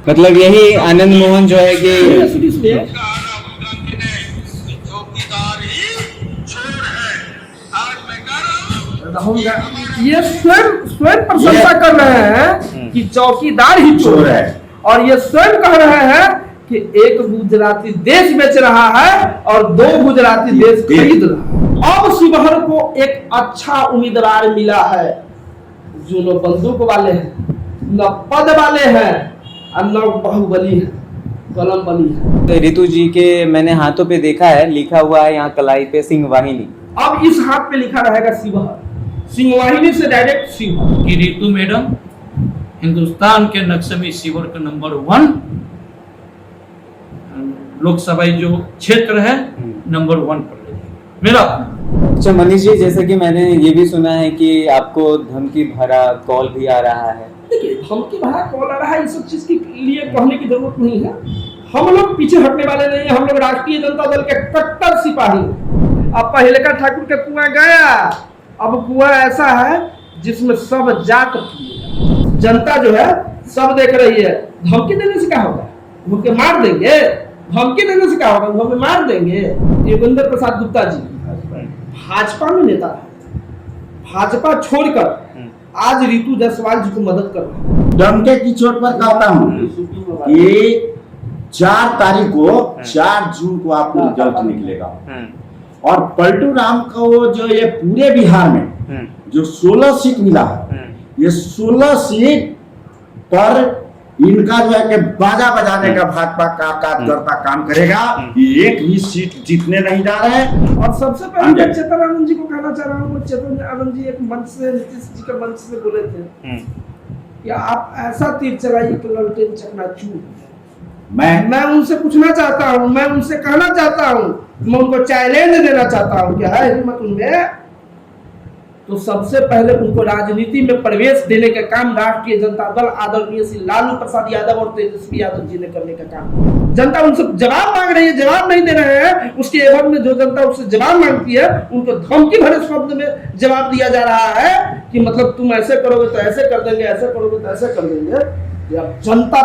मतलब यही आनंद मोहन जो है कि ये स्वयं स्वयं प्रशंसा कर रहे हैं कि चौकीदार ही चोर है, और ये स्वयं कह रहे हैं कि एक गुजराती देश बेच रहा है और 2 गुजराती देश खरीद रहा है। अब शिवहर को एक अच्छा उम्मीदवार मिला है, जो न बंदूक वाले हैं, न पद वाले हैं, और न बाहुबली है, कलम बली है। रितु जी के मैंने हाथों पे देखा है, लिखा हुआ है यहाँ कलाई पे सिंह वाहिनी। अब इस हाथ पे लिखा रहेगा शिवहर, सिंह वाहिनी से डायरेक्ट शिवहर। कि रितु मैडम हिंदुस्तान के नक्शे में शिवहर का नंबर 1 लोकसभा जो क्षेत्र है नंबर 1 पर मेरा। अच्छा मनीष जी, जैसे कि मैंने ये भी सुना है कि आपको धमकी भरा कॉल भी आ रहा है। देखिए, धमकी भरा कॉल आ रहा है, इस सब चीज के लिए कहने की जरूरत नहीं है। हम लोग पीछे हटने वाले नहीं है, हम लोग राष्ट्रीय जनता दल के कट्टर सिपाही हैं। अब पहले का ठाकुर के कुआं गया, अब कुआं ऐसा है जिसमें सब जात पिएगा। जनता जो है सब देख रही है। धमकी देने से क्या होगा? भूखे मार देंगे। धमकी देने से क्या होगा? भूखे मार देंगे। योगेंद्र प्रसाद गुप्ता जी भाजपा में नेता है, भाजपा छोड़कर आज रितु जायसवाल जी को मदद कर रहे हैं। डंके की चोट पर कहता हूँ कि 4 तारीख को 4 जून को आपको रिजल्ट निकलेगा, और पलटू राम को जो ये पूरे बिहार में जो 16 सीट मिला है, ये 16 सीट पर इनका जो है कि बाजा बजाने का भाजपा का कार्यकर्ता काम करेगा। ये एक भी सीट जीतने नहीं जा रहे हैं। और सबसे पहले मैं चेतन आनंद जी को कहना चाह रहा हूँ, चेतन आनंद जी एक मंच से, नीतीश जी के मंच से बोले थे कि आप ऐसा तीर चलाइए कि ललटेन चकनाचूर। मैं उनसे पूछना चाहता हूँ, मैं उनसे कहना चाहता हूँ, मैं उनको चैलेंज देना चाहता हूँ, क्या है हिम्मत उनमें तो सबसे पहले उनको राजनीति में प्रवेश देने का काम राष्ट्रीय जनता दल आदरणीय श्री लालू प्रसाद यादव और तेजस्वी यादव जी ने करने का काम। जनता उनसे जवाब मांग रही है, जवाब नहीं दे रहे हैं। उसके एवज में जो जनता उससे जवाब मांगती है, उनको धमकी भरे शब्द में जवाब दिया जा रहा है कि मतलब तुम ऐसे करोगे तो ऐसे कर देंगे, ऐसे करोगे तो ऐसे कर देंगे। अब जनता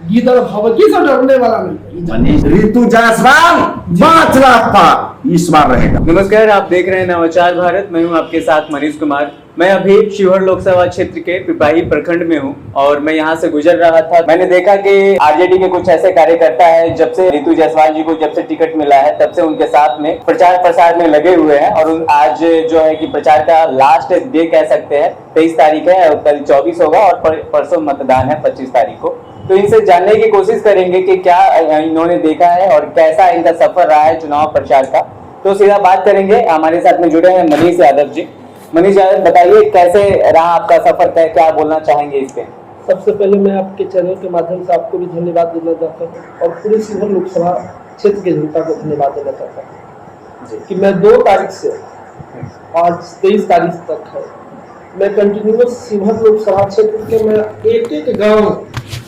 गीदड़ भवकी से डरने वाला नहीं। रितु जायसवाल 5 लाख का इस बार रहेगा। नमस्कार, आप देख रहे हैं नवाचार भारत। मैं हूं आपके साथ मनीष कुमार। मैं अभी शिवहर लोकसभा क्षेत्र के पिपाही प्रखंड में हूं और मैं यहां से गुजर रहा था। मैंने देखा कि आरजेडी के कुछ ऐसे कार्यकर्ता हैं, जब से रितु जायसवाल जी को जब से टिकट मिला है तब से उनके साथ में प्रचार प्रसार में लगे हुए हैं। और आज जो है कि प्रचार का लास्ट डे कह सकते हैं, 23 तारीख है और कल 24 होगा और परसों मतदान है 25 तारीख को। तो इनसे जानने की कोशिश करेंगे कि क्या इन्होंने देखा है और कैसा इनका सफर रहा है चुनाव प्रचार का। तो सीधा बात करेंगे। हमारे साथ में जुड़े हैं मनीष यादव जी। मनीष यादव, बताइए कैसे रहा आपका सफर, क्या बोलना चाहेंगे इस पे? सबसे पहले मैं आपके चैनल के माध्यम से आपको भी धन्यवाद देना चाहता हूँ और पूरे शिवहर लोकसभा क्षेत्र के जनता को धन्यवाद देना चाहता हूँ कि मैं 2 तारीख से आज 23 तारीख तक है, मैं कंटिन्यूअस शिवहर लोकसभा क्षेत्र के मैं एक गाँव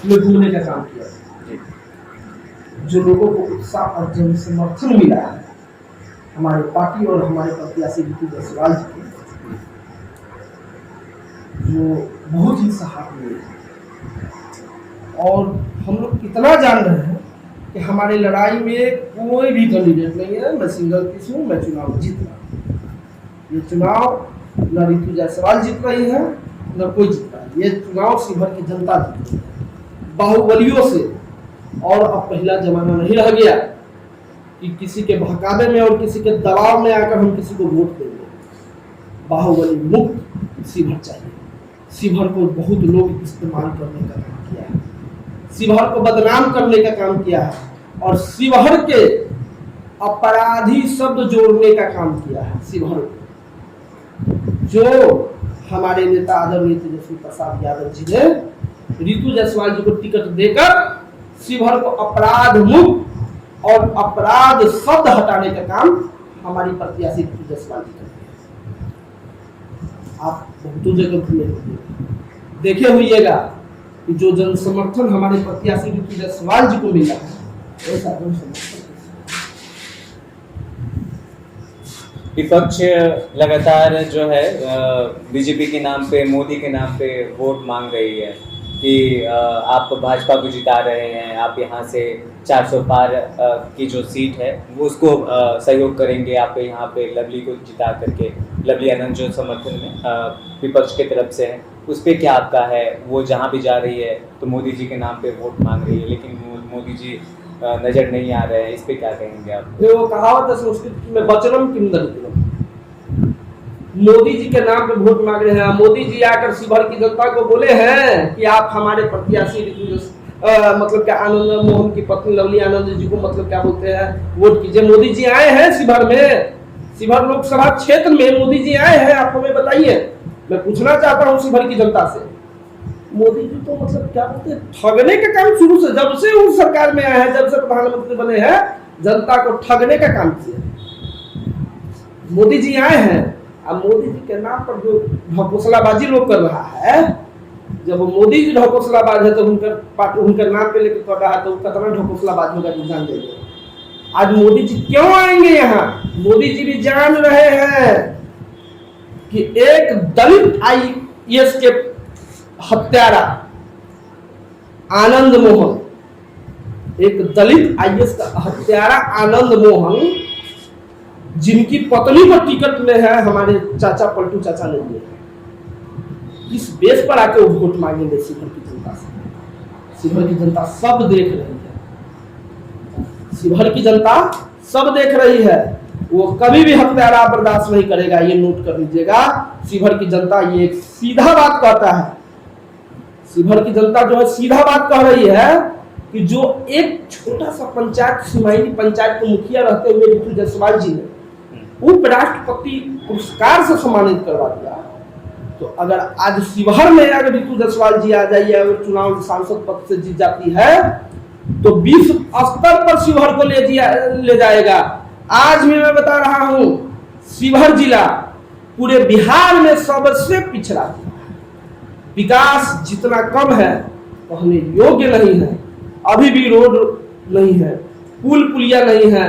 में घूमने का काम किया। जो लोगों को उत्साह और जन समर्थन मिला है हमारे पार्टी और हमारे प्रत्याशी रितु जायसवाल जी के, जो बहुत ही सराहनीय है। और हम लोग इतना जान रहे हैं कि हमारी लड़ाई में कोई भी कैंडिडेट नहीं है। मैं सिंगल पीस हूँ, मैं चुनाव जीत रहा हूँ। ये चुनाव न रितु जायसवाल जीत रही है न कोई जीत रहा है। ये चुनाव शिवहर की जनता जीत रही है बाहुबलियों से। और अब पहला जमाना नहीं रह गया कि किसी के बहकावे में और किसी के दबाव में आकर हम किसी को वोट देंगे। बाहुबली मुक्त शिवहर चाहिए। शिवहर को बहुत लोग इस्तेमाल करने का काम किया है, शिवहर को बदनाम करने का काम किया है और शिवहर के अपराधी शब्द जोड़ने का काम किया है। शिवहर जो हमारे नेता आदरणीय तेजस्वी प्रसाद यादव जी ने रितु जायसवाल जी को टिकट देकर शिवहर को अपराध मुक्त और अपराध शब्द हटाने का काम हमारी प्रत्याशी रितु जायसवाल जी करते हैं। आप बहुतों जगह घूमे देखे हुईएगा कि जो जन समर्थन हमारे प्रत्याशी रितु जायसवाल जी को मिला है, ऐसा जन समर्थन विपक्ष लगातार जो है बीजेपी के नाम पे, मोदी के नाम पे वोट मांग रही है। कि आप भाजपा को जिता रहे हैं, आप यहाँ से 400 पार की जो सीट है वो उसको सहयोग करेंगे, आप यहाँ पे लवली को जिता करके, लवली आनंद जो समर्थन में विपक्ष की तरफ से है, उस पर क्या आपका है? वो जहाँ भी जा रही है तो मोदी जी के नाम पे वोट मांग रही है, लेकिन मोदी जी नजर नहीं आ रहे हैं, इस पे क्या कहेंगे आप? वो कहावत है संस्कृत में, वचनम किम दरिद्रम। मोदी जी के नाम पे वोट मांग रहे हैं। मोदी जी आकर शिवहर की जनता को बोले हैं कि आप हमारे प्रत्याशी मतलब क्या आनंद मोहन की पत्नी लवली आनंद जी को मतलब क्या बोलते हैं वोट कीजिए। मोदी जी आए हैं शिवहर में, शिवहर लोकसभा क्षेत्र में मोदी जी आए हैं, आप हमें बताइए। मैं पूछना चाहता हूँ शिवहर की जनता से, मोदी जी तो मतलब क्या बोलते हैं ठगने का काम शुरू से, जब से वो सरकार में आए हैं, जब से प्रधानमंत्री बने हैं, जनता को ठगने का काम किया। मोदी जी आए हैं, अब मोदी जी के नाम पर जो ढकोसलाबाजी लोग कर रहा है, जब मोदी जी ढकोसलाबाज है तो उनकर नाम पे लेकर कर रहा है, तो कितना ढकोसलाबाज होगा जी, जान देंगे। आज मोदी जी क्यों आएंगे यहाँ? मोदी जी भी जान रहे हैं कि एक दलित आईएएस के हत्यारा आनंद मोहन, एक दलित आईएएस का हत्यारा आनंद मोहन, जिनकी पत्नी को टिकट में है हमारे चाचा पलटू चाचा ने दिए, इस बेस पर आके वो वोट मांगेंगे शिवहर की जनता से। शिवहर की जनता सब देख रही है, शिवहर की जनता सब देख रही है, वो कभी भी हत्यारा बर्दाश्त नहीं करेगा, ये नोट कर लीजिएगा। शिवहर की जनता ये एक सीधा बात कहता है, शिवहर की जनता जो है सीधा बात कह रही है कि जो एक छोटा सा पंचायत, सिमाइनी पंचायत के मुखिया रहते हुए रितु जायसवाल जी ने उपराष्ट्रपति पुरस्कार से सम्मानित करवा दिया, तो अगर आज शिवहर में अगर रितु जायसवाल जी आ जाइए, अगर चुनाव सांसद पद से जीत जाती है तो विश्व स्तर पर शिवहर को ले जाएगा। आज भी मैं बता रहा हूं, शिवहर जिला पूरे बिहार में सबसे पिछड़ा है, विकास जितना कम है कहने योग्य नहीं है। अभी भी रोड नहीं है, पुल पुलिया नहीं है,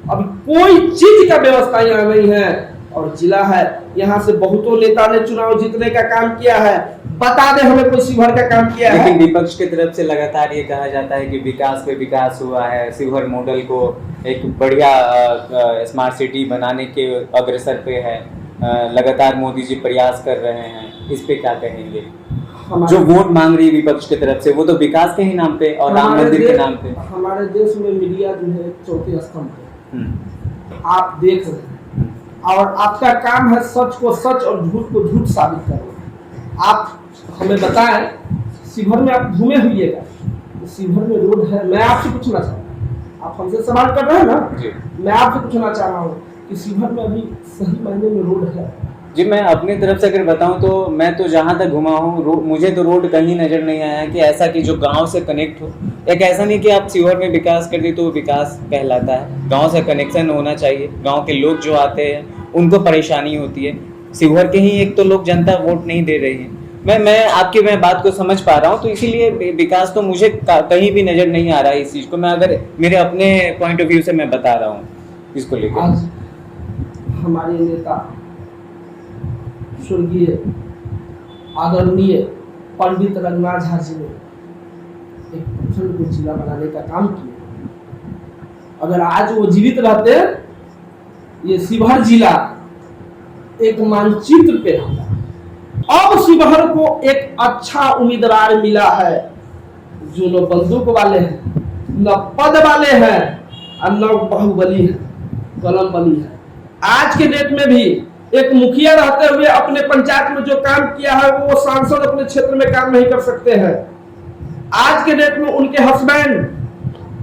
अभी कोई चीज का व्यवस्था यहाँ नहीं है, और जिला है यहाँ से बहुतों नेता ने चुनाव जीतने का काम किया है, बता दे हमें कोई शिवहर का काम किया है? लेकिन विपक्ष की तरफ से लगातार ये कहा जाता है कि विकास पे विकास हुआ है, शिवहर मॉडल को एक बढ़िया स्मार्ट सिटी बनाने के अग्रसर पे है, लगातार मोदी जी प्रयास कर रहे हैं, इस पे क्या कहेंगे? जो वोट मांग रही विपक्ष की तरफ से वो तो विकास के ही नाम पे और राम मंदिर के नाम पे। हमारे देश में मीडिया जो है चौथे स्तंभ है, आप देख रहे हैं, और आपका काम है सच को सच और झूठ को झूठ साबित करना। आप हमें बताएं, शिवहर में आप घूमे हुईएगा, तो शिवहर में रोड है? मैं आपसे पूछना चाहता हूँ, आप हमसे सवाल कर रहे हैं ना, मैं आपसे पूछना चाह रहा हूँ कि शिवहर में अभी सही मायने में रोड है? जी, मैं अपनी तरफ से अगर बताऊं तो मैं तो जहां तक घुमा हूं मुझे तो रोड कहीं नजर नहीं आया कि ऐसा कि जो गांव से कनेक्ट हो। एक ऐसा नहीं कि आप शिवहर में विकास कर दी तो विकास कहलाता है, गांव से कनेक्शन होना चाहिए। गांव के लोग जो आते हैं उनको परेशानी होती है, शिवहर के ही एक तो लोग जनता वोट नहीं दे रही है। मैं आपकी बात को समझ पा रहा हूँ, तो इसीलिए विकास तो मुझे कहीं भी नजर नहीं आ रहा है इस चीज को। मैं अगर मेरे अपने पॉइंट ऑफ व्यू से मैं बता रहा हूँ इसको लेकर। आज हमारे नेता स्वर्गीय आदरणीय पंडित रघुनाथ झा जी ने एक प्रखंड को जिला बनाने का काम किया। अगर आज वो जीवित रहते, ये शिवहर जिला एक मानचित्र पे होता। अब शिवहर को एक अच्छा उम्मीदवार मिला है, जो न बंदूक वाले हैं, न पद वाले हैं, और न बाहुबली है, कलम बली है। आज के डेट में भी एक मुखिया रहते हुए अपने पंचायत में जो काम किया है वो सांसद अपने क्षेत्र में काम नहीं कर सकते हैं। आज के डेट में उनके हस्बैंड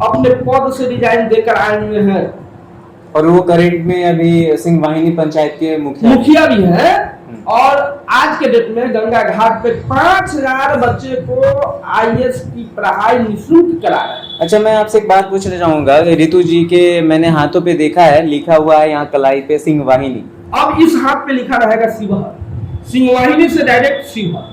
अपने पद से रिजाइन देकर आए हुए हैं, और वो करंट में अभी सिंहवाहिनी पंचायत के मुखिया भी हैं। और आज के डेट में गंगा घाट पे 5000 बच्चे को आईएएस की पढ़ाई निःशुल्क करा रहे हैं। अच्छा, मैं आपसे एक बात पूछना चाहूंगा, रितु जी के मैंने हाथों पे देखा है, लिखा हुआ है यहाँ कलाई पे सिंहवाहिनी। अब इस हाथ पे लिखा रहेगा शिवहर, सिंहवाहिनी से डायरेक्ट शिवहर,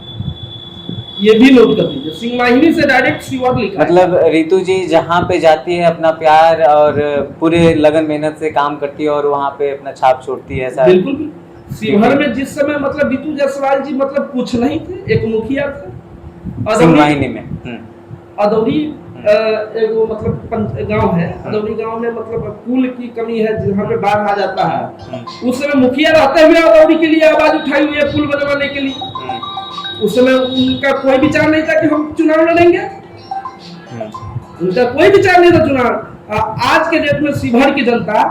ये भी नोट कर लीजिए, सिंहवाहिनी से डायरेक्ट शिवहर लिखा। मतलब रितु जी जहाँ पे जाती है अपना प्यार और पूरे लगन मेहनत से काम करती है और वहाँ पे अपना छाप छोड़ती है, ऐसा? बिल्कुल। शिवहर में जिस समय मतलब रितु जायसवाल जी मतलब कुछ नहीं थे, एक मुखिया थे, सिंहवाहिनी में। अदौरी एगो मतलब गांव है, अदौरी गांव में मतलब पुल की कमी है जहाँ पे बाढ़ आ जाता है। उस समय मुखिया रहते हुए अदौरी के लिए आवाज उठाई हुई है पुल बनवाने के लिए। उस समय उनका कोई विचार नहीं था कि हम चुनाव लड़ेंगे, उनका कोई विचार नहीं था चुनाव। आज के डेट में शिवहर की जनता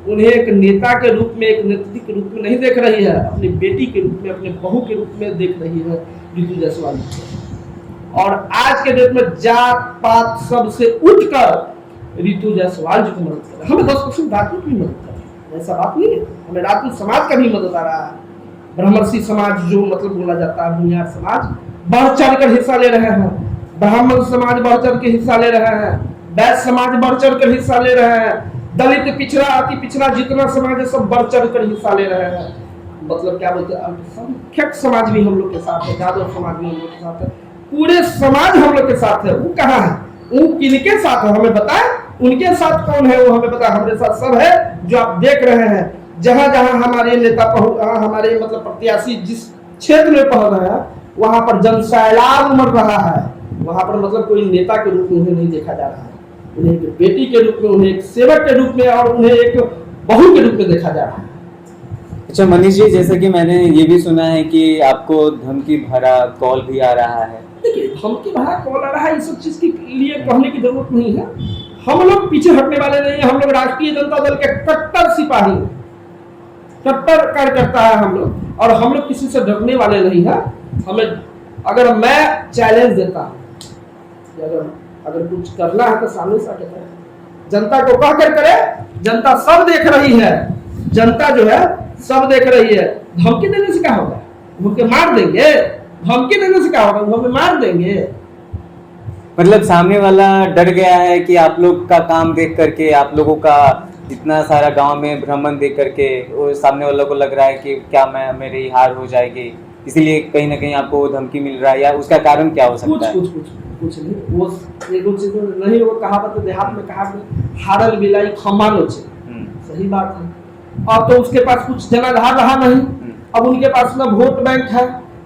उन्हें एक नेता के रूप में, एक नेत्री के रूप में नहीं देख रही है, अपनी बेटी के रूप में, अपने बहू के रूप में देख रही है रितु जायसवाल को। और आज के डेट में जात पात सबसे उठकर रितु जायसवाल जी को मदद कर रहा है। हमें 10% राजपूत भी मदद कर रहा है, ऐसा बात नहीं है। हमें राजपूत समाज का भी मदद आ रहा है। ब्राह्मणसी समाज जो मतलब बोला जाता है, बुनियाद समाज बढ़ चढ़ कर हिस्सा ले रहे हैं। ब्राह्मण समाज बढ़ चढ़ के हिस्सा ले रहे हैं। वैश्य समाज बढ़ चढ़ कर हिस्सा ले रहे हैं। दलित पिछड़ा अति पिछड़ा जितना समाज है सब बढ़ चढ़ कर हिस्सा ले रहे हैं। मतलब क्या बोलते हैं, अल्पसंख्यक समाज भी हम लोग के साथ है, यादव समाज भी हम लोग के साथ है, पूरे समाज हम लोग के साथ है। वो कहाँ है, वो किनके साथ है हमें बताए, उनके साथ कौन है वो हमें बताए। हमारे साथ सब है जो आप देख रहे हैं। जहां जहां हमारे नेता हमारे मतलब प्रत्याशी जिस क्षेत्र में पहुंच रहे हैं वहां पर जन सैलाब उमड़ रहा है। वहां पर मतलब कोई नेता के रूप में उन्हें नहीं देखा जा रहा है, उन्हें एक बेटी के रूप में, उन्हें एक सेवक के रूप में और उन्हें एक बहू के रूप में देखा जा रहा है। अच्छा मनीष जी, जैसे कि मैंने ये भी सुना है कि आपको धमकी भरा कॉल भी आ रहा है। देखिए धमकी भरा कॉल आ रहा है, इस सब चीज के लिए कहने की जरूरत नहीं है। हम लोग पीछे हटने वाले नहीं है। हम लोग राष्ट्रीय जनता दल के कट्टर सिपाही, कट्टर कार्यकर्ता है हम लोग, और हम लोग किसी से डरने वाले नहीं है। हमें अगर मैं चैलेंज देता हूं, अगर कुछ करना है तो सामने से आके करें, जनता को कह कर करे। जनता सब देख रही है, जनता जो है सब देख रही है। धमकी देने से क्या होगा, उनके मार देंगे। धमकी देने से क्या होगा, वो हमें मार देंगे। मतलब सामने वाला डर गया है कि आप लोग का काम देख करके, आप लोगों का इतना सारा गांव में भ्रमण देख करके वो सामने वालों को लग रहा है कि क्या मेरी हार हो जाएगी, इसीलिए कहीं ना कहीं आपको वो धमकी मिल रहा है, या उसका कारण क्या हो सकता है? कुछ नहीं, वो एगो चीज नहीं, वो कहावत देहात में कहा हारल बिलाई खम्मा नोचे, सही बात है। अब तो उसके पास कुछ जनाधार रहा नहीं। अब उनके पास न वोट बैंक है,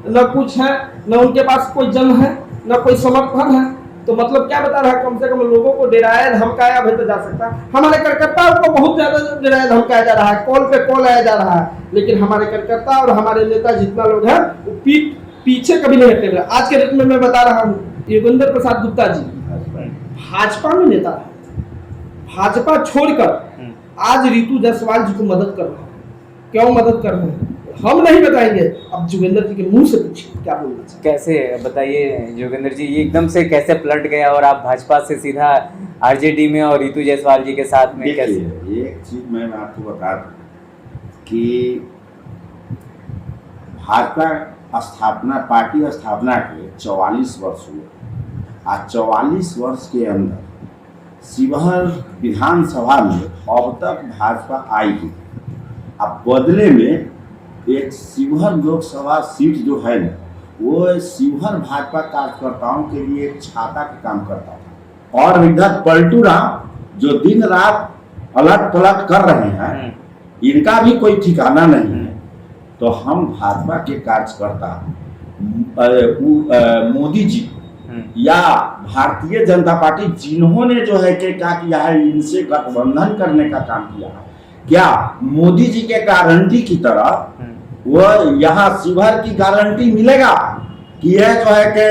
न कुछ है, न उनके पास कोई जन है, न कोई समर्थन है। तो मतलब क्या बता रहा है, कम से कम लोगों को डराया धमकाया भी तो जा सकता है। हमारे कार्यकर्ताओं को बहुत ज्यादा डराया धमकाया जा रहा है, कॉल पे कॉल आया जा रहा है, लेकिन हमारे कार्यकर्ता और हमारे नेता जितना लोग हैं वो पीछे कभी नहीं हटेंगे। आज के डेट में मैं बता रहा हूँ, योगेंद्र प्रसाद गुप्ता जी भाजपा में नेता है, भाजपा छोड़कर आज रितु जायसवाल जी को मदद कर रहा है। क्यों मदद कर रहे हैं हम नहीं बताएंगे, अब जोगेंद्र जी के मुंह से पूछिए क्या बोलना चाहिए। कैसे बताइए जोगेंद्र जी, ये एकदम से कैसे पलट गया और आप भाजपा से सीधा आरजेडी में और रितु जायसवाल जी के साथ में कैसे? एक चीज मैं आपको बता दूं कि भाजपा स्थापना, पार्टी स्थापना के 44 वर्ष हुए। आज 44 वर्ष के अंदर शिवहर विधानसभा में अब तक भाजपा आई है। अब बदले में एक शिवहर लोकसभा सीट जो है ना, वो शिवहर भाजपा कार्यकर्ताओं के लिए एक छाता का काम करता था। और इधर पलटू राम जो दिन रात अलट पलट कर रहे हैं, इनका भी कोई ठिकाना नहीं है। तो हम भाजपा के कार्यकर्ता मोदी जी या भारतीय जनता पार्टी जिन्होंने जो है कि क्या किया है, इनसे गठबंधन करने का काम किया है, क्या मोदी जी के गारंटी की तरह वो यहाँ शिवहर की गारंटी मिलेगा कि यह जो है कि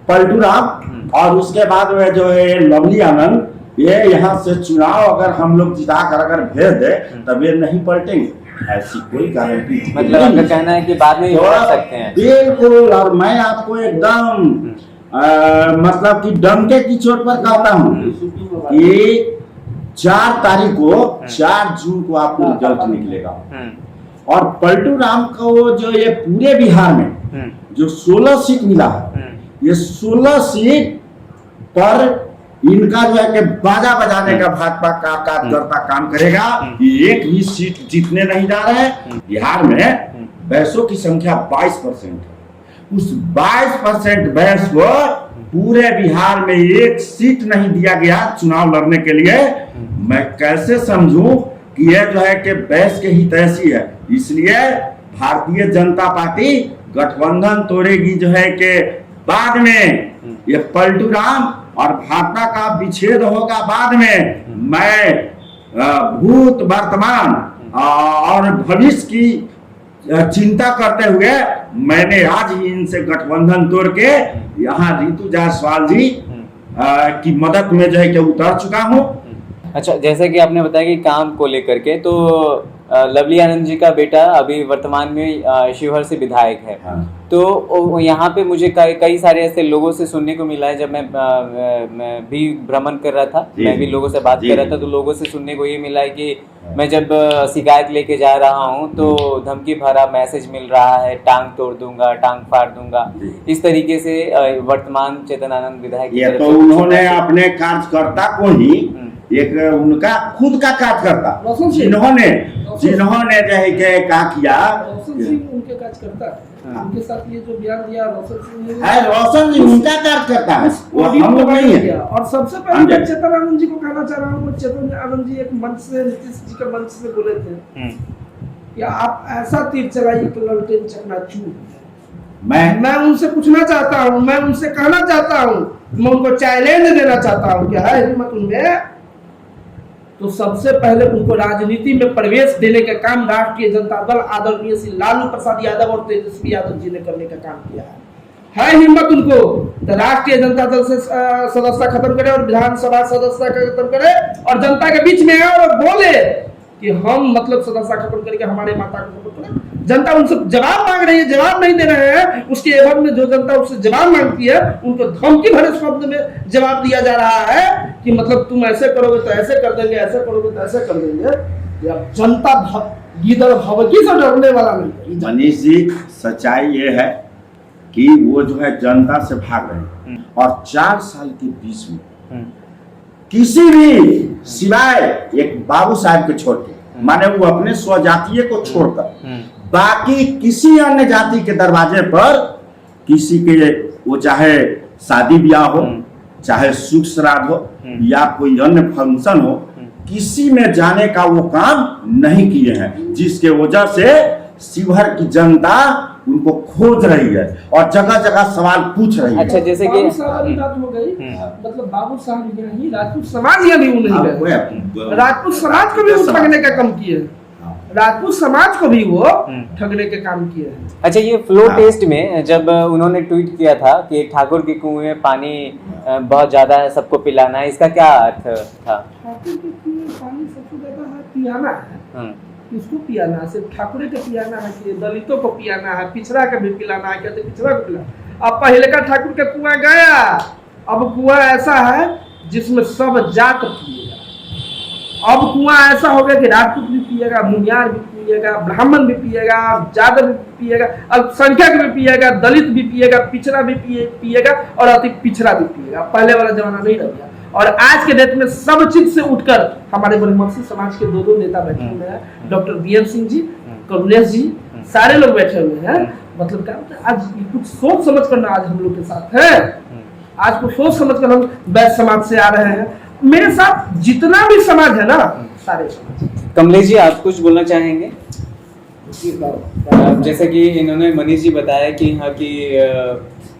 पलटू राम और उसके बाद में जो है लवली आनंद, ये यहाँ से चुनाव अगर हम लोग जिता कर अगर भेज दे तब ये नहीं पलटेंगे? ऐसी कोई गारंटी मतलब आपका कहना है कि बाद में पलट सकते हैं? बिल्कुल। और मैं आपको एकदम मतलब कि डंके की चोट पर कहता हूँ कि 4 तारीख को 4 जून को आपको रिजल्ट निकलेगा। और पलटू राम को जो ये पूरे बिहार में जो 16 सीट मिला है, ये 16 सीट पर इनका जो है कि बाजा बजाने का भाजपा का कार्यकर्ता काम करेगा। एक भी सीट जीतने नहीं जा रहे हैं। बिहार में वैसों की संख्या 22% है। उस 22% वैस को पूरे बिहार में एक सीट नहीं दिया गया चुनाव लड़ने के लिए। मैं कैसे समझूं कि यह जो है कि वैस के हित ऐसी है। इसलिए भारतीय जनता पार्टी गठबंधन तोड़ेगी जो है कि बाद में ये पलटू राम और भाजपा का विच्छेद होगा बाद में। मैं भूत वर्तमान और भविष्य की चिंता करते हुए मैंने आज ही इनसे गठबंधन तोड़ के यहाँ रितु जायसवाल जी की मदद में जो है कि उतर चुका हूँ। अच्छा, जैसे कि आपने बताया कि काम को लेकर के, तो लवली आनंद जी का बेटा अभी वर्तमान में शिवहर से विधायक है। हाँ। तो यहाँ पे मुझे कई सारे ऐसे लोगों से सुनने को मिला है, जब मैं भी भ्रमण कर रहा था, मैं भी लोगों से बात कर रहा था, तो लोगों से सुनने को ये मिला है कि मैं जब शिकायत लेके जा रहा हूँ तो धमकी भरा मैसेज मिल रहा है, टांग तोड़ दूंगा, टांग फाड़ दूंगा, इस तरीके से वर्तमान चेतनानंद विधायक। ये तो उन्होंने अपने कार्यकर्ता को ही एक उनका खुद का कार्यकर्ता जिन्होंने जो है क्या किया, रोशन सिंह उनके कार्यकर्ता है, उनके साथ ये जो बयान दिया रोशन सिंह है, रोशन जी उनका कार्यकर्ता है, वो हम लोग नहीं है। और सबसे पहले मैं चेतनानंद जी को कहना चाह रहा हूँ, चेतनानंद जी एक मंच से, नीतीश जी के मंच से बोले थे कि आप ऐसा तीर चलाइए कि ललटेन चकनाचूर। मैं उनसे पूछना चाहता हूँ, मैं उनसे कहना चाहता हूँ, मैं उनको चैलेंज देना चाहता हूँ कि है हिम्मत उनमें तो सबसे पहले उनको राजनीति में प्रवेश देने का काम राष्ट्रीय जनता दल आदरणीय श्री लालू प्रसाद यादव और तेजस्वी यादव जी ने करने का काम किया है हिम्मत उनको तो राष्ट्रीय जनता दल से सदस्यता खत्म करे और विधानसभा सदस्यता खत्म करे और जनता के बीच में आए और बोले कि हम मतलब सदस्यता खत्म करके हमारे माता को खत्म करें। जनता उनसे जवाब मांग रही है, जवाब नहीं दे रहे हैं, उसके एवज में जो जनता उससे जवाब मांगती है उनको धमकी भरे शब्द में जवाब दिया जा रहा है कि मतलब तुम ऐसे करोगे तो ऐसे कर देंगे, ऐसे करोगे तो ऐसे कर देंगे। जनता गीदड़ भवकी से डरने वाला नहीं। मनीष जी, सच्चाई ये है कि वो जो है जनता से भाग रहे हैं और 4 साल के बीच में किसी भी सिवाय एक बाबू साहब को छोड़ के, माने वो अपने स्वजातीय को छोड़कर बाकी किसी अन्य जाति के दरवाजे पर किसी के वो चाहे शादी ब्याह हो, चाहे सुख श्राद्ध हो या कोई अन्य फंक्शन हो, किसी में जाने का वो काम नहीं किए हैं, जिसके वजह से शिवहर की जनता उनको खोज रही है और जगह जगह सवाल पूछ रही है। अच्छा, जैसे कि बात हो गई, मतलब बाबू साहब नहीं, राजपूत समाज ये भी उन्हें राजपूत समाज को भी ठगने का काम किए, राजपूत समाज को भी वो ठगने के काम किए हैं। अच्छा, ये फ्लो टेस्ट में जब उन्होंने ट्वीट किया था कि ठाकुर के कुएं में पानी बहुत ज्यादा है, सबको पिलाना है, इसका क्या अर्थ था? ठाकुर के कुएं में पानी सबसे ज्यादा है पियाना है, किसको पियाना है? सिर्फ ठाकुर के पियाना है कि दलितों को पियाना है, पिछड़ा के भी पिलाना है? कहते पिछड़ा को पिलाना। अब पहले का ठाकुर के कुआं गया, अब कुआं ऐसा है जिसमें सब जात पिएगा। अब कुआं ऐसा हो गया कि राजपूत भी पिएगा, मुनियार भी पिएगा, ब्राह्मण भी पिएगा, यादव भी पिएगा, अल्पसंख्यक भी पिएगा, दलित भी पिएगा, पिछड़ा भी पिएगा और अति पिछड़ा भी पिएगा। पहले वाला जमाना नहीं रह गया। और आज के डेट में सब चीज से उठकर हमारे ब्रह्मसी समाज के 2 नेता बैठे हुए हैं, डॉक्टर बीएन सिंह जी, करुणेश जी, सारे लोग बैठे हुए हैं। मतलब क्या आज कुछ सोच समझ कर आज हम लोग के साथ है, आज कुछ सोच समझ कर हम वैश्य समाज से आ रहे हैं। मेरे साथ जितना भी समाज है ना, सारे समाज। कमलेश जी, आप कुछ बोलना चाहेंगे? जैसे कि इन्होंने मनीष जी बताया कि हाँ कि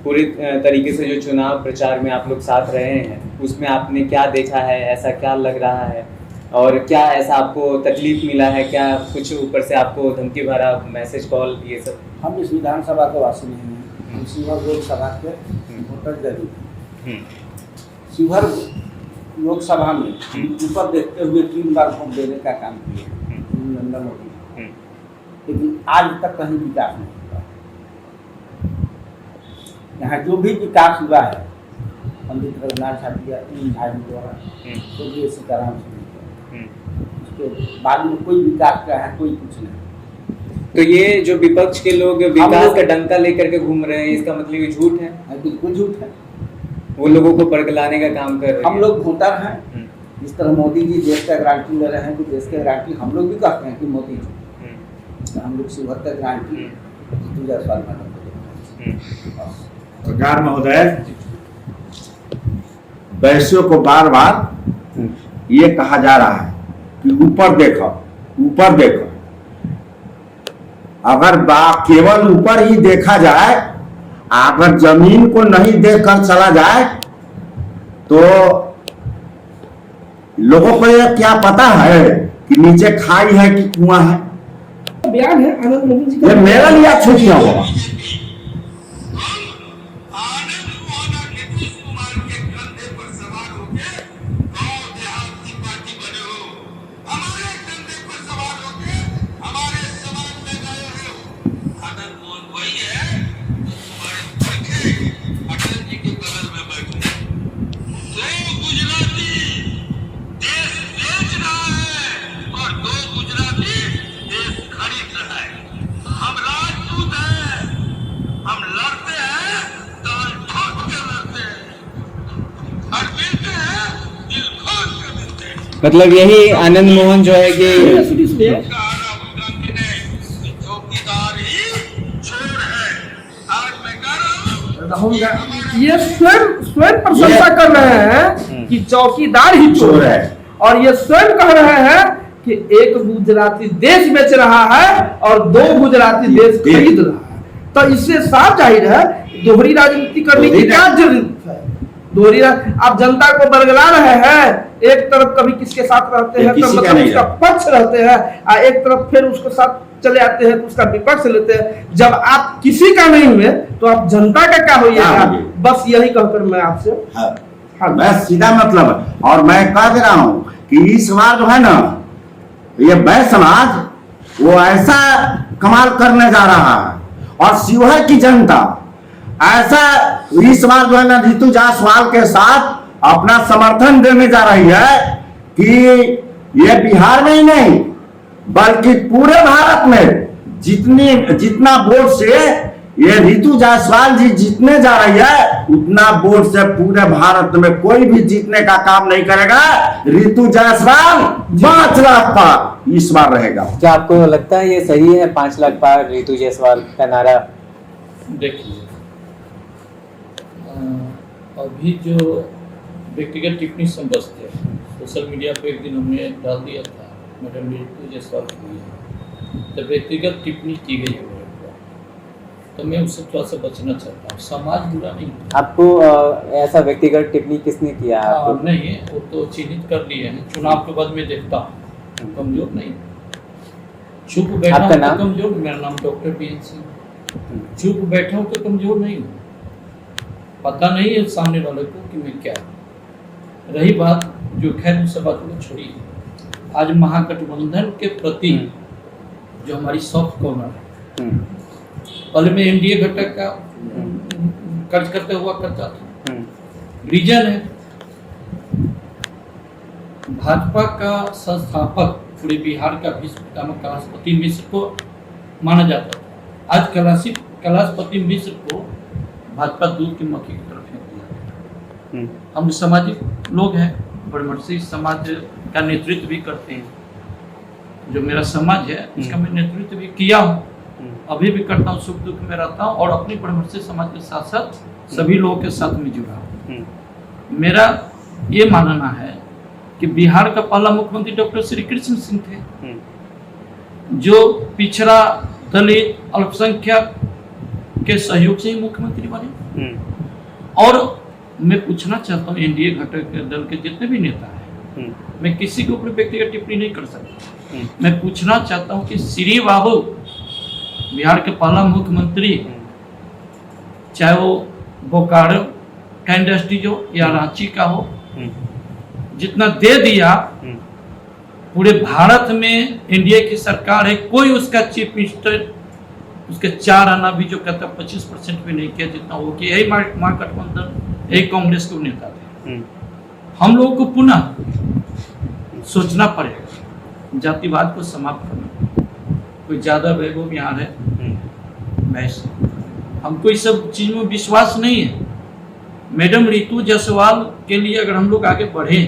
पूरी तरीके से जो चुनाव प्रचार में आप लोग साथ रहे हैं, उसमें आपने क्या देखा है, ऐसा क्या लग रहा है और क्या ऐसा आपको तकलीफ मिला है? क्या कुछ ऊपर से आपको धमकी भरा मैसेज, कॉल, ये सब? हम इस विधानसभा के वासी नहीं हैं, हम शिवहर लोकसभा के वोटर जरूर। शिवहर लोकसभा में ऊपर देखते हुए 3 बार वोट देने का काम किया नरेंद्र मोदी, लेकिन आज तक कहीं विकास नहीं हुआ। यहाँ जो भी विकास हुआ है पंडित रघुनाथ झाजी द्वारा, तो ये सीताराम से उसके बाद में कोई विकास का है, कोई कुछ नहीं। तो ये जो विपक्ष के लोग विकास का डंका लेकर के घूम रहे हैं, इसका मतलब ये झूठ है? बिल्कुल झूठ है। वो लोगों को परगलाने का काम कर रहे हैं। हम लोग वोटर हैं, जिस तरह मोदी जी देश का गारंटी ले रहे हैं कि देश के गारंटी हम लोग भी कहते हैं कि मोदी जी, तो हम लोग शिवहर का गारंटी रितु जायसवाल सरकार महोदय, वैश्यों को बार बार ये कहा जा रहा है कि ऊपर देखो, ऊपर देखो। अगर केवल ऊपर ही देखा जाए अगर जमीन को नहीं देखकर चला जाए तो लोगों को यह क्या पता है कि नीचे खाई है कि कुआं है। बयान है आनंद मोहन जी ये का। मेरे लिए छुट्टियां होगा। मतलब यही आनंद मोहन जो है कि ये स्वयं प्रशंसा कर रहे हैं कि चौकीदार ही चोर है, और ये स्वयं कह रहे हैं कि एक गुजराती देश बेच रहा है और 2 गुजराती देश खरीद रहा है। तो इससे साफ जाहिर है दोहरी राजनीति करने की क्या जरूरत है। दोहरी आप जनता को बरगला रहे हैं, एक तरफ कभी किसके साथ रहते हैं तो मतलब उसका पक्ष रहते हैं, और एक तरफ फिर उसके साथ चले आते हैं तो उसका विपक्ष लेते हैं। जब आप किसी का नहीं हुए तो आप जनता का क्या होइएगा। बस यही कहकर मैं आपसे मैं सीधा मतलब, और मैं कह दे रहा हूँ कि इस बार जो है ना ये बै समाज वो ऐसा कमाल करने जा रहा है, और शिवहर की जनता ऐसा इस बार जो है ना रितु जायसवाल के साथ अपना समर्थन देने जा रही है कि ये बिहार में ही नहीं बल्कि पूरे भारत में जितना वोट से ये रितु जायसवाल जी जीतने जा रही है उतना वोट से पूरे भारत में कोई भी जीतने का काम नहीं करेगा। रितु जायसवाल 5 लाख पार इस बार रहेगा। क्या आपको लगता है ये सही है 5 लाख पार रितु जायसवाल का नारा? देखिए अभी जो व्यक्तिगत टिप्पणी समझते हैं सोशल मीडिया पे एक दिन हमने डाल दिया था मैडम रितु जायसवाल की, जब व्यक्तिगत टिप्पणी की गई है तो मैं उससे थोड़ा सा बचना चाहता हूँ। समाज बुरा नहीं है। आपको ऐसा व्यक्तिगत टिप्पणी किसने किया आपको? नहीं, वो तो चिन्हित कर लिए हैं। चुनाव के बाद में देखता हूँ, कमजोर नहीं, चुप बैठा हूँ तो कमजोर। मेरा नाम डॉक्टर बीएन सिंह, चुप बैठा हूँ तो कमजोर नहीं हूँ। पता नहीं है सामने वाले को कि मैं क्या हूँ। रही बात जो खैर उस बात को छोड़िए, आज महागठबंधन के प्रति जो हमारी सॉफ्ट कॉर्नर है, पहले मैं एनडीए घटक का कर्ज करते हुआ करता था। रीजन है भाजपा का संस्थापक पूरे बिहार का भीष्म पितामह कैलाशपति मिश्र को माना जाता था। आज कैलाशपति मिश्र को भाजपा दूध की मक्खी की तरफ फेंक दिया। हम सामाजिक लोग हैं, बड़मर्सी समाज का नेतृत्व भी करते हैं। जो मेरा समाज है उसका मैं नेतृत्व भी किया हूँ, अभी भी करता हूँ, सुख दुख में रहता हूँ और अपनी बड़मर्सी समाज के साथ साथ सभी लोगों के साथ में जुड़ा हूँ। मेरा ये मानना है कि बिहार का पहला मुख्यमंत्री डॉक्टर श्री कृष्ण सिंह थे, जो पिछड़ा दलित अल्पसंख्यक के सहयोग से ही मुख्यमंत्री बने। और मैं पूछना चाहता हूँ एनडीए घटक दल के जितने भी नेता हैं, मैं किसी के ऊपर व्यक्तिगत टिप्पणी नहीं कर सकता। मैं पूछना चाहता हूँ कि श्री बाबू बिहार के पहला मुख्यमंत्री, चाहे वो बोकारो का इंडस्ट्री जो या रांची का हो, जितना दे दिया पूरे भारत में एनडीए की सरकार है, कोई उसका चीफ मिनिस्टर उसके 4 आना भी जो कहता 25% भी नहीं किया जितना वो किया। यही महागठबंधन, यही कांग्रेस के नेता थे। हम लोगों को पुनः सोचना पड़ेगा, जातिवाद को समाप्त करना। कोई ज्यादा वैभव यहाँ है, वैसे हमको इस सब चीज में विश्वास नहीं है। मैडम रितु जायसवाल के लिए अगर हम लोग आगे बढ़े,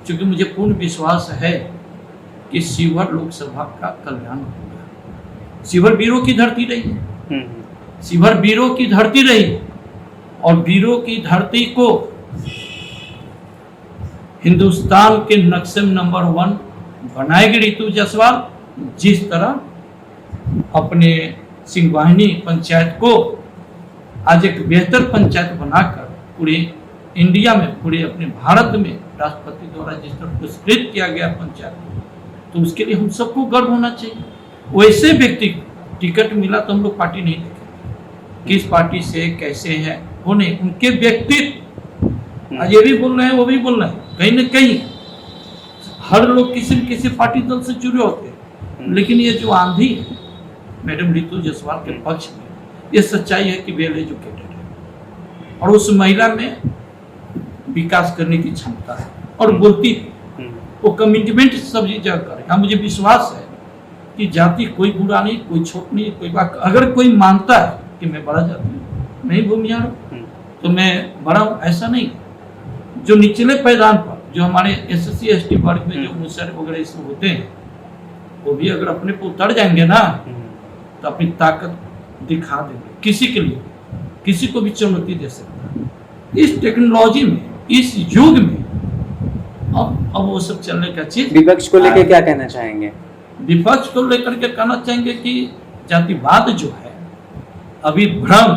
क्योंकि मुझे पूर्ण विश्वास है कि शिवहर लोकसभा का कल्याण होगा। शिवहर वीरों की धरती रही है, शिवहर वीरों की धरती रही, और वीरों की धरती को हिंदुस्तान के नक्शे में नंबर 1 बनाएगी रितु जायसवाल। जिस तरह अपने सिंहवाहिनी पंचायत को आज एक बेहतर पंचायत बनाकर पूरे इंडिया में, पूरे अपने भारत में राष्ट्रपति द्वारा जिस तरह पुरस्कृत किया गया पंचायत, तो उसके लिए हम सबको गर्व होना चाहिए। वैसे व्यक्ति को टिकट मिला तो हम लोग पार्टी नहीं देखेंगे, किस पार्टी से कैसे है वो नहीं, उनके व्यक्तित्व। आज ये भी बोल रहे हैं, वो भी बोल रहे हैं, कहीं न कहीं हर लोग किसी न किसी पार्टी दल से जुड़े होते हैं, लेकिन ये जो आंधी है मैडम रितु जायसवाल के पक्ष में, ये सच्चाई है कि वेल एजुकेटेड है और उस महिला में विकास करने की क्षमता है और बोलती भी, वो कमिटमेंट सब जगह करेगा। मुझे विश्वास है कि जाति कोई बुरा नहीं, कोई छोट नहीं, कोई बात। अगर कोई मानता है कि मैं बड़ा जाति हूँ, मैं ही भूमिहार हूँ, तो मैं बड़ा हूँ, ऐसा नहीं। जो निचले पैदान पर, जो हमारे SC ST वर्ग में जो मुसहर वगैरह इसमें होते हैं, वो भी अगर अपने को उतर जाएंगे ना, तो अपनी ताकत दिखा देंगे। किसी के लिए, किसी को भी चुनौती दे सकता है। इस टेक्नोलॉजी में, इस युग में अब वो सब चलने का चीज। विपक्ष को लेकर क्या कहना चाहेंगे? विपक्ष को लेकर के कहना चाहेंगे कि जातिवाद जो है अभी भ्रम,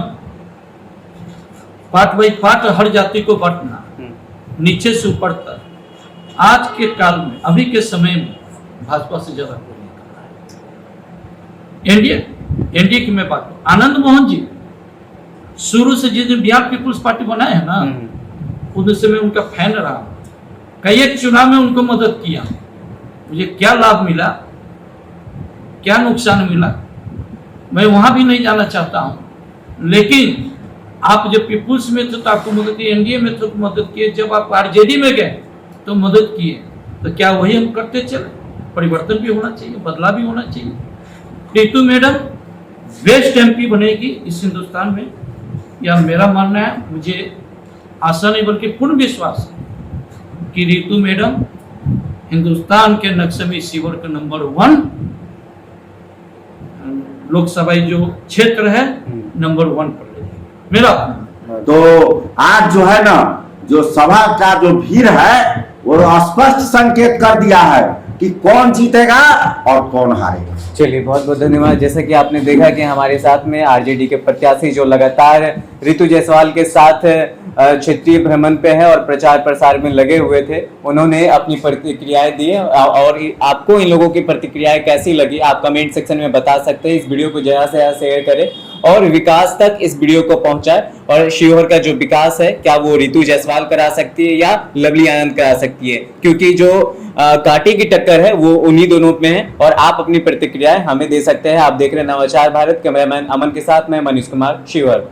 पार्ट बाई पार्ट हर जाति को बांटना, नीचे से ऊपर तक, आज के काल में, अभी के समय में भाजपा से ज्यादा कोई नहीं कर रहा है। एनडीए की मैं बात करूं, आनंद मोहन जी शुरू से जिस दिन बिहार पीपुल्स पार्टी बनाए है ना, उस समय उनका फैन रहा, कई एक चुनाव में उनको मदद किया। मुझे क्या लाभ मिला, क्या नुकसान मिला, मैं वहां भी नहीं जाना चाहता हूं। लेकिन आप जब पीपुल्स में थे तो आपको मदद की, एनडीए में तो मदद किए, जब आप आरजेडी में गए तो मदद किए, तो क्या वही हम करते चले? परिवर्तन भी होना चाहिए, बदलाव भी होना चाहिए। रितु मैडम बेस्ट MP बनेगी इस हिंदुस्तान में, यह मेरा मानना है। मुझे आशा नहीं बल्कि पूर्ण विश्वास है कि रितु मैडम हिंदुस्तान के नक्शे में शिवहर का नंबर 1 लोकसभा जो क्षेत्र है नंबर 1 पर ले जाएगी, मेरा। तो आज जो है ना, जो सभा का जो भीड़ है वो स्पष्ट संकेत कर दिया है कि कौन जीतेगा और कौन हारेगा। चलिए, बहुत बहुत धन्यवाद। जैसा कि आपने देखा कि हमारे साथ में आरजेडी के प्रत्याशी जो लगातार रितु जायसवाल के साथ क्षेत्रीय भ्रमण पे है और प्रचार प्रसार में लगे हुए थे, उन्होंने अपनी प्रतिक्रियाएं दी और आपको इन लोगों की प्रतिक्रियाएं कैसी लगी आप कमेंट सेक्शन में बता सकते हैं। इस वीडियो को ज्यादा से ज्यादा शेयर करें और विकास तक इस वीडियो को पहुंचाए। और शिवहर का जो विकास है, क्या वो रितु जायसवाल करा सकती है या लवली आनंद करा सकती है, क्योंकि जो कांटे की टक्कर है वो उन्हीं दोनों में है। और आप अपनी प्रतिक्रियाएं हमें दे सकते हैं। आप देख रहे हैं नवाचार भारत। कैमरामैन अमन के साथ मैं मनीष कुमार, शिवहर।